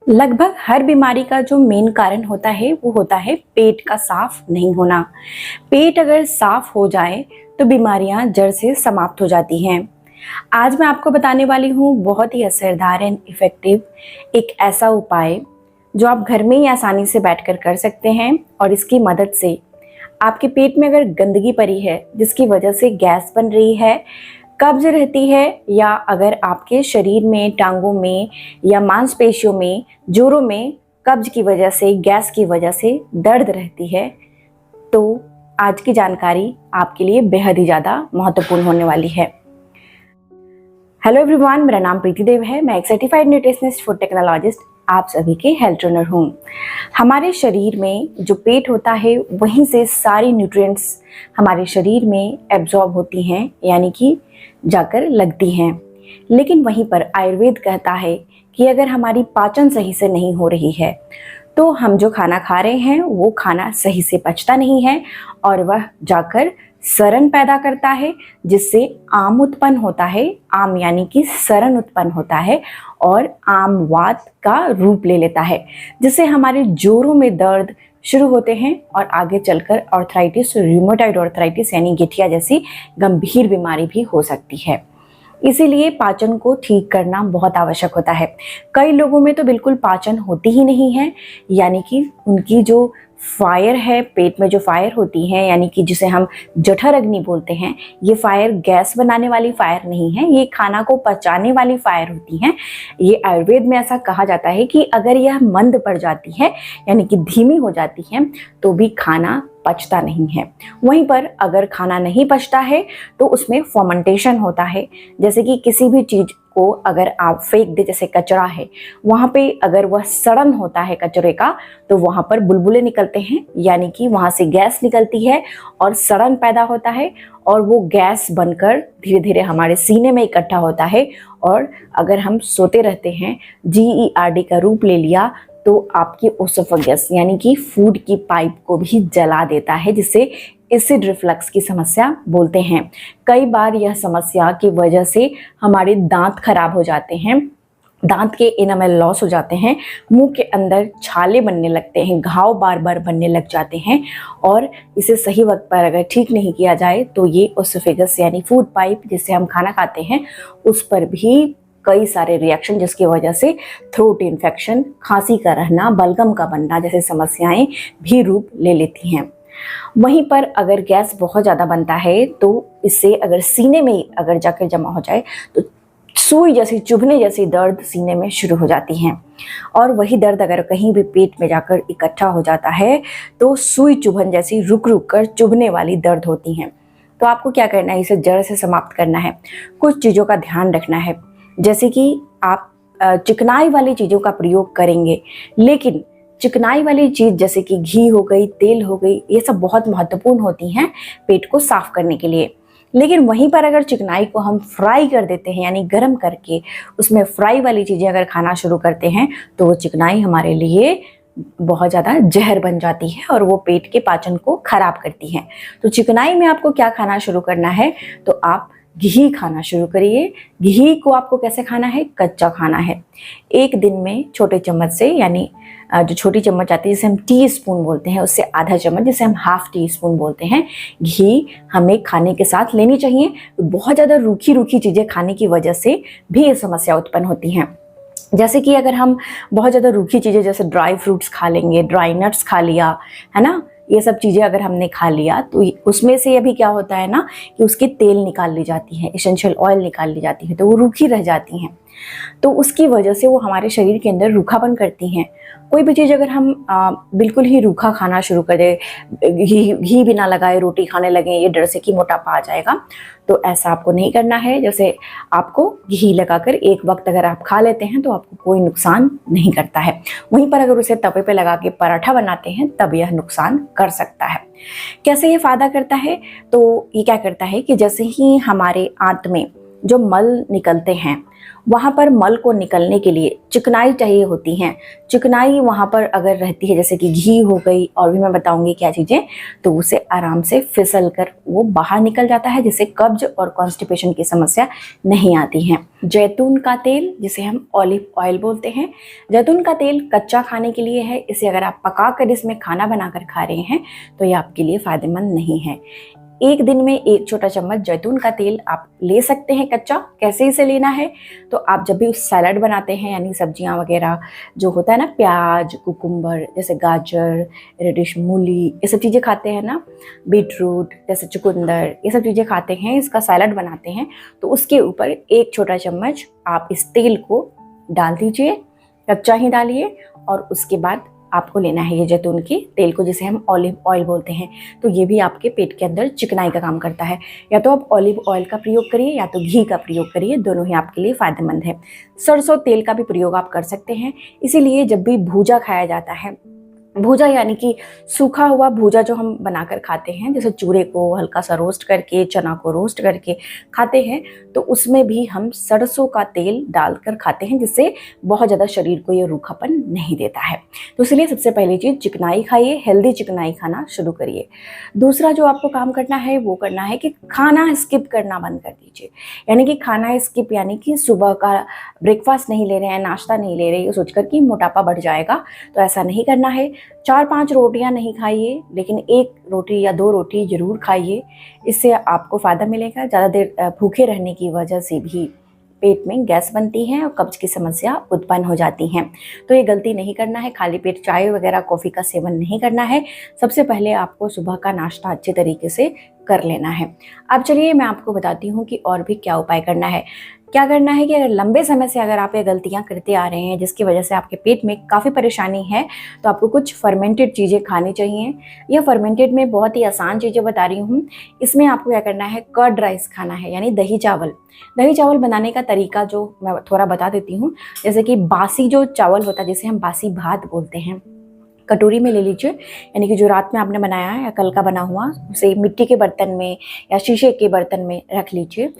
लगभग हर बीमारी का जो मेन कारण होता है वो होता है पेट का साफ नहीं होना। पेट अगर साफ हो जाए तो बीमारियां जड़ से समाप्त हो जाती हैं। आज मैं आपको बताने वाली हूँ बहुत ही असरदार एंड इफेक्टिव एक ऐसा उपाय जो आप घर में ही आसानी से बैठकर कर सकते हैं और इसकी मदद से आपके पेट में अगर गंदगी पड़ी है जिसकी वजह से गैस बन रही है, कब्ज रहती है, या अगर आपके शरीर में, टांगों में या मांसपेशियों में, जोड़ों में कब्ज की वजह से, गैस की वजह से दर्द रहती है, तो आज की जानकारी आपके लिए बेहद ही ज़्यादा महत्वपूर्ण होने वाली है। हेलो एवरीवन, मेरा नाम प्रीति देव है। मैं एक सर्टिफाइड न्यूट्रिशनिस्ट, फूड टेक्नोलॉजिस्ट, आप सभी के हेल्थ ट्रेनर हूँ। हमारे शरीर में जो पेट होता है वहीं से सारी न्यूट्रिएंट्स हमारे शरीर में एब्जॉर्ब होती हैं, यानी कि जाकर लगती हैं। लेकिन वहीं पर आयुर्वेद कहता है कि अगर हमारी पाचन सही से नहीं हो रही है तो हम जो खाना खा रहे हैं वो खाना सही से पचता नहीं है और वह जाकर सड़न पैदा करता है, जिससे आम उत्पन्न होता है। आम यानी कि सड़न उत्पन्न होता है और आम वात का रूप ले लेता है, जिससे हमारे जोड़ों में दर्द शुरू होते हैं और आगे चलकर आर्थराइटिस, रूमेटॉइड आर्थराइटिस यानी गठिया जैसी गंभीर बीमारी भी हो सकती है। इसीलिए पाचन को ठीक करना बहुत आवश्यक होता है। कई लोगों में तो बिल्कुल पाचन होती ही नहीं है, यानी कि उनकी जो फायर है, पेट में जो फायर होती है, यानी कि जिसे हम जठर अग्नि बोलते हैं, ये फायर गैस बनाने वाली फायर नहीं है, ये खाना को पचाने वाली फायर होती है। ये आयुर्वेद में ऐसा कहा जाता है कि अगर यह मंद पड़ जाती है, यानी कि धीमी हो जाती है, तो भी खाना पचता नहीं है। वहीं पर अगर खाना नहीं पचता है तो उसमें फर्मेंटेशन होता है। जैसे कि किसी भी चीज़ को अगर आप फेंक दे, जैसे कचरा है, वहाँ पे अगर वह सड़न होता है कचरे का, तो वहाँ पर बुलबुले निकलते हैं, यानी कि वहाँ से गैस निकलती है और सड़न पैदा होता है और वो गैस बनकर धीरे धीरे हमारे सीने में इकट्ठा होता है। और अगर हम सोते रहते हैं, GERD का रूप ले लिया, तो आपकी ओसोफेगस यानी कि फूड की पाइप को भी जला देता है, जिसे एसिड रिफ्लक्स की समस्या बोलते हैं। कई बार यह समस्या की वजह से हमारे दांत खराब हो जाते हैं, दांत के एनामेल लॉस हो जाते हैं, मुंह के अंदर छाले बनने लगते हैं, घाव बार बार बनने लग जाते हैं। और इसे सही वक्त पर अगर ठीक नहीं किया जाए तो ये ओसोफेगस यानी फूड पाइप जिससे हम खाना खाते हैं उस पर भी कई सारे रिएक्शन, जिसकी वजह से थ्रोट इन्फेक्शन, खांसी का रहना, बलगम का बनना जैसे समस्याएं भी रूप ले लेती हैं। वहीं पर अगर गैस बहुत ज़्यादा बनता है तो इससे अगर सीने में अगर जाकर जमा हो जाए तो सुई जैसी, चुभने जैसी दर्द सीने में शुरू हो जाती हैं। और वही दर्द अगर कहीं भी पेट में जाकर इकट्ठा हो जाता है तो सुई चुभन जैसी रुक रुक कर चुभने वाली दर्द होती हैं। तो आपको क्या करना है, इसे जड़ से समाप्त करना है। कुछ चीज़ों का ध्यान रखना है, जैसे कि आप चिकनाई वाली चीज़ों का प्रयोग करेंगे, लेकिन चिकनाई वाली चीज़ जैसे कि घी हो गई, तेल हो गई, ये सब बहुत महत्वपूर्ण होती हैं पेट को साफ करने के लिए। लेकिन वहीं पर अगर चिकनाई को हम फ्राई कर देते हैं, यानी गर्म करके उसमें फ्राई वाली चीज़ें अगर खाना शुरू करते हैं, तो वो चिकनाई हमारे लिए बहुत ज़्यादा जहर बन जाती है और वो पेट के पाचन को खराब करती है। तो चिकनाई में आपको क्या खाना शुरू करना है, तो आप घी खाना शुरू करिए। घी को आपको कैसे खाना है, कच्चा खाना है। एक दिन में छोटे चम्मच से, यानी जो छोटी चम्मच आती है जिसे हम टी स्पून बोलते हैं, उससे आधा चम्मच, जिसे हम हाफ टी स्पून बोलते हैं, घी हमें खाने के साथ लेनी चाहिए। बहुत ज़्यादा रूखी रूखी चीज़ें खाने की वजह से भी ये समस्या उत्पन्न होती हैं। जैसे कि अगर हम बहुत ज़्यादा रूखी चीज़ें जैसे ड्राई फ्रूट्स खा लेंगे, ड्राई नट्स खा लिया है ना, ये सब चीज़ें अगर हमने खा लिया तो उसमें से अभी क्या होता है ना कि उसकी तेल निकाल ली जाती है, एसेंशियल ऑयल निकाल ली जाती है, तो वो रूखी रह जाती हैं। तो उसकी वजह से वो हमारे शरीर के अंदर रूखापन करती हैं। कोई भी चीज़ अगर हम बिल्कुल ही रूखा खाना शुरू करें, घी बिना लगाए रोटी खाने लगें, ये डर से कि मोटापा आ जाएगा, तो ऐसा आपको नहीं करना है। जैसे आपको घी लगाकर एक वक्त अगर आप खा लेते हैं तो आपको कोई नुकसान नहीं करता है। वहीं पर अगर उसे तवे पे लगा के पराठा बनाते हैं तब यह नुकसान कर सकता है। कैसे ये फायदा करता है, तो ये क्या करता है कि जैसे ही हमारे आंत में जो मल निकलते हैं, वहाँ पर मल को निकलने के लिए चिकनाई चाहिए होती हैं। चिकनाई वहाँ पर अगर रहती है, जैसे कि घी हो गई और भी मैं बताऊंगी क्या चीज़ें, तो उसे आराम से फिसल कर वो बाहर निकल जाता है, जिससे कब्ज और कॉन्स्टिपेशन की समस्या नहीं आती है। जैतून का तेल, जिसे हम ऑलिव ऑयल बोलते हैं, जैतून का तेल कच्चा खाने के लिए है। इसे अगर आप पका कर इसमें खाना बनाकर खा रहे हैं तो ये आपके लिए फ़ायदेमंद नहीं है। एक दिन में 1 छोटा चम्मच जैतून का तेल आप ले सकते हैं कच्चा। कैसे इसे लेना है, तो आप जब भी सैलड बनाते हैं, यानी सब्जियां वगैरह जो होता है ना, प्याज, कुकुम्बर, जैसे गाजर, रेडिश मूली, ये सब चीज़ें खाते हैं ना, बीटरूट जैसे चुकंदर, ये सब चीज़ें खाते हैं, इसका सैलड बनाते हैं, तो उसके ऊपर 1 छोटा चम्मच आप इस तेल को डाल दीजिए। कच्चा ही डालिए और उसके बाद आपको लेना है ये जैतून के तेल को, जिसे हम ऑलिव ऑयल बोलते हैं। तो ये भी आपके पेट के अंदर चिकनाई का काम करता है। या तो आप ऑलिव ऑयल का प्रयोग करिए या तो घी का प्रयोग करिए, दोनों ही आपके लिए फ़ायदेमंद है। सरसों तेल का भी प्रयोग आप कर सकते हैं। इसीलिए जब भी भूजा खाया जाता है, भूजा यानी कि सूखा हुआ भूजा जो हम बनाकर खाते हैं, जैसे चूरे को हल्का सा रोस्ट करके, चना को रोस्ट करके खाते हैं, तो उसमें भी हम सरसों का तेल डालकर खाते हैं, जिससे बहुत ज़्यादा शरीर को ये रूखापन नहीं देता है। तो इसलिए सबसे पहली चीज़ चिकनाई खाइए, हेल्दी चिकनाई खाना शुरू करिए। दूसरा जो आपको काम करना है वो करना है कि खाना स्किप करना बंद कर दीजिए। यानी कि खाना स्किप यानी कि सुबह का ब्रेकफास्ट नहीं ले रहे हैं, नाश्ता नहीं ले रहे, ये सोचकर कि मोटापा बढ़ जाएगा, तो ऐसा नहीं करना है। 4-5 रोटियां नहीं खाइए, लेकिन 1 रोटी या 2 रोटी जरूर खाइए। इससे आपको फ़ायदा मिलेगा। ज़्यादा देर भूखे रहने की वजह से भी पेट में गैस बनती है और कब्ज की समस्या उत्पन्न हो जाती हैं। तो ये गलती नहीं करना है। खाली पेट चाय वगैरह कॉफ़ी का सेवन नहीं करना है। सबसे पहले आपको सुबह का नाश्ता अच्छे तरीके से कर लेना है। अब चलिए मैं आपको बताती हूँ कि और भी क्या उपाय करना है। क्या करना है कि अगर लंबे समय से अगर आप ये गलतियां करते आ रहे हैं, जिसकी वजह से आपके पेट में काफ़ी परेशानी है, तो आपको कुछ फर्मेंटेड चीज़ें खानी चाहिए। यह फर्मेंटेड में बहुत ही आसान चीज़ें बता रही हूँ। इसमें आपको क्या करना है, कर्ड राइस खाना है, यानी दही चावल। दही चावल बनाने का तरीका जो मैं थोड़ा बता देती हूँ। जैसे कि बासी जो चावल होता है, जिसे हम बासी भात बोलते हैं, कटोरी में ले लीजिए। यानी कि जो रात में आपने बनाया है या कल का बना हुआ, उसे मिट्टी के बर्तन में या शीशे के बर्तन में रख लीजिए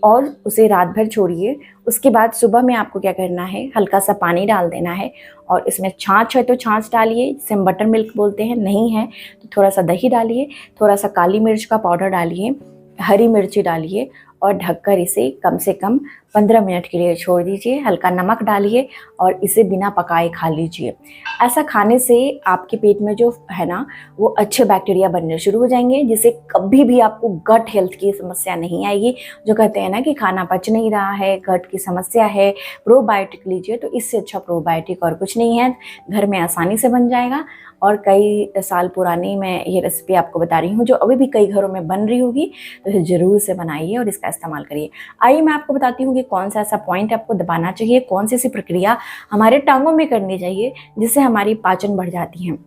और उसे रात भर छोड़िए। उसके बाद सुबह में आपको क्या करना है, हल्का सा पानी डाल देना है और इसमें छाछ है तो छाछ डालिए, जिसे हम बटर मिल्क बोलते हैं। नहीं है तो थोड़ा सा दही डालिए, थोड़ा सा काली मिर्च का पाउडर डालिए, हरी मिर्ची डालिए और ढककर इसे कम से कम 15 मिनट के लिए छोड़ दीजिए। हल्का नमक डालिए और इसे बिना पकाए खा लीजिए। ऐसा खाने से आपके पेट में जो है ना, वो अच्छे बैक्टीरिया बनने शुरू हो जाएंगे, जिससे कभी भी आपको गट हेल्थ की समस्या नहीं आएगी। जो कहते हैं ना कि खाना पच नहीं रहा है, गट की समस्या है, प्रोबायोटिक लीजिए, तो इससे अच्छा प्रोबायोटिक और कुछ नहीं है। घर में आसानी से बन जाएगा और कई साल पुरानी मैं ये रेसिपी आपको बता रही हूँ, जो अभी भी कई घरों में बन रही होगी, तो इसे ज़रूर से बनाइए और इसका इस्तेमाल करिए। आइए मैं आपको बताती हूँ कि कौन सा ऐसा पॉइंट आपको दबाना चाहिए, कौन सी ऐसी प्रक्रिया हमारे टांगों में करनी चाहिए जिससे हमारी पाचन बढ़ जाती है।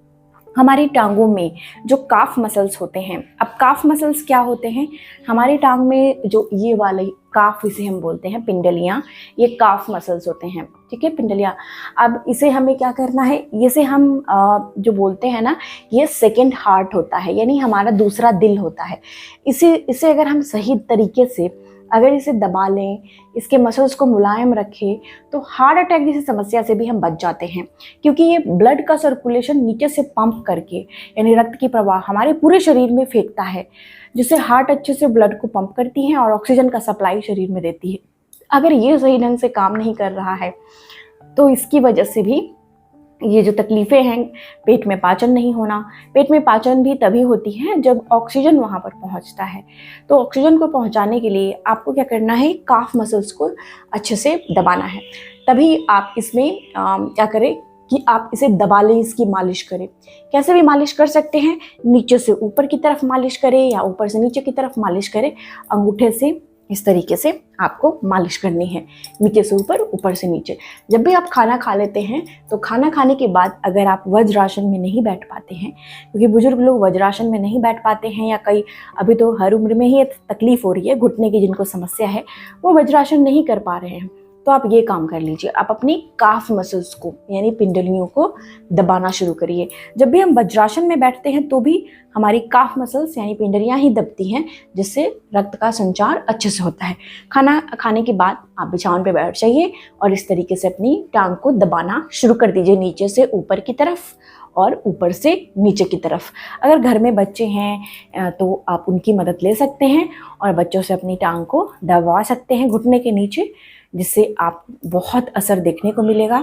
हमारी टांगों में जो काफ मसल्स होते हैं, अब काफ मसल्स क्या होते हैं, हमारी टांग में जो ये वाले काफ, इसे हम बोलते हैं पिंडलियाँ, ये काफ मसल्स होते हैं, ठीक है, पिंडलियाँ। अब इसे हमें क्या करना है, इसे हम जो बोलते हैं ना, ये सेकंड हार्ट होता है, यानी हमारा दूसरा दिल होता है। इसे अगर हम सही तरीके से अगर इसे दबा लें, इसके मसल्स को मुलायम रखें, तो हार्ट अटैक जैसी समस्या से भी हम बच जाते हैं। क्योंकि ये ब्लड का सर्कुलेशन नीचे से पंप करके, यानी रक्त की प्रवाह हमारे पूरे शरीर में फेंकता है, जिससे हार्ट अच्छे से ब्लड को पंप करती है और ऑक्सीजन का सप्लाई शरीर में देती है। अगर ये सही ढंग से काम नहीं कर रहा है, तो इसकी वजह से भी ये जो तकलीफ़ें हैं, पेट में पाचन नहीं होना, पेट में पाचन भी तभी होती है जब ऑक्सीजन वहाँ पर पहुँचता है। तो ऑक्सीजन को पहुँचाने के लिए आपको क्या करना है, काफ मसल्स को अच्छे से दबाना है। तभी आप इसमें क्या करें कि आप इसे दबा लें, इसकी मालिश करें। कैसे भी मालिश कर सकते हैं, नीचे से ऊपर की तरफ मालिश करें या ऊपर से नीचे की तरफ मालिश करें। अंगूठे से इस तरीके से आपको मालिश करनी है, नीचे से ऊपर, ऊपर से नीचे। जब भी आप खाना खा लेते हैं, तो खाना खाने के बाद अगर आप वज्रासन में नहीं बैठ पाते हैं, क्योंकि बुजुर्ग लोग वज्रासन में नहीं बैठ पाते हैं, या कई अभी तो हर उम्र में ही तकलीफ हो रही है, घुटने की जिनको समस्या है, वो वज्रासन नहीं कर पा रहे हैं, तो आप ये काम कर लीजिए, आप अपनी काफ मसल्स को यानी पिंडलियों को दबाना शुरू करिए। जब भी हम वज्रासन में बैठते हैं तो भी हमारी काफ मसल्स यानी पिंडलियां ही दबती हैं, जिससे रक्त का संचार अच्छे से होता है। खाना खाने के बाद आप बिछावन पे बैठ जाइए और इस तरीके से अपनी टांग को दबाना शुरू कर दीजिए, नीचे से ऊपर की तरफ और ऊपर से नीचे की तरफ। अगर घर में बच्चे हैं तो आप उनकी मदद ले सकते हैं और बच्चों से अपनी टांग को दबा सकते हैं घुटने के नीचे, जिससे आप बहुत असर देखने को मिलेगा।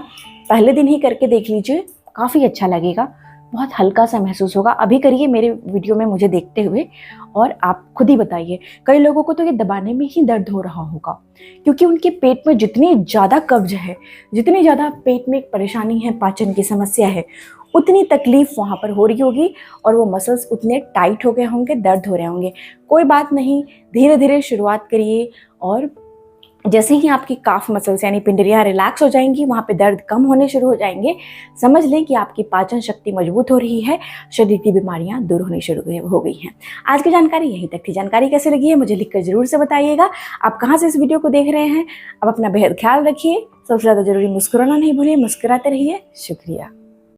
पहले दिन ही करके देख लीजिए, काफ़ी अच्छा लगेगा, बहुत हल्का सा महसूस होगा। अभी करिए मेरे वीडियो में मुझे देखते हुए और आप खुद ही बताइए। कई लोगों को तो ये दबाने में ही दर्द हो रहा होगा, क्योंकि उनके पेट में जितनी ज़्यादा कब्ज है, जितनी ज़्यादा पेट में एक परेशानी है, पाचन की समस्या है, उतनी तकलीफ वहाँ पर हो रही होगी और वो मसल्स उतने टाइट हो गए होंगे, दर्द हो रहे होंगे। कोई बात नहीं, धीरे धीरे शुरुआत करिए और जैसे ही आपकी काफ मसल्स यानी पिंडलियाँ रिलैक्स हो जाएंगी, वहाँ पे दर्द कम होने शुरू हो जाएंगे, समझ लें कि आपकी पाचन शक्ति मजबूत हो रही है, शरीर की बीमारियाँ दूर होनी शुरू हो गई हैं। आज की जानकारी यहीं तक थी। जानकारी कैसे लगी है मुझे लिखकर जरूर से बताइएगा। आप कहाँ से इस वीडियो को देख रहे हैं। अब अपना बेहद ख्याल रखिए, सबसे ज़्यादा जरूरी मुस्कुराना नहीं भूलिए, मुस्कुराते रहिए। शुक्रिया।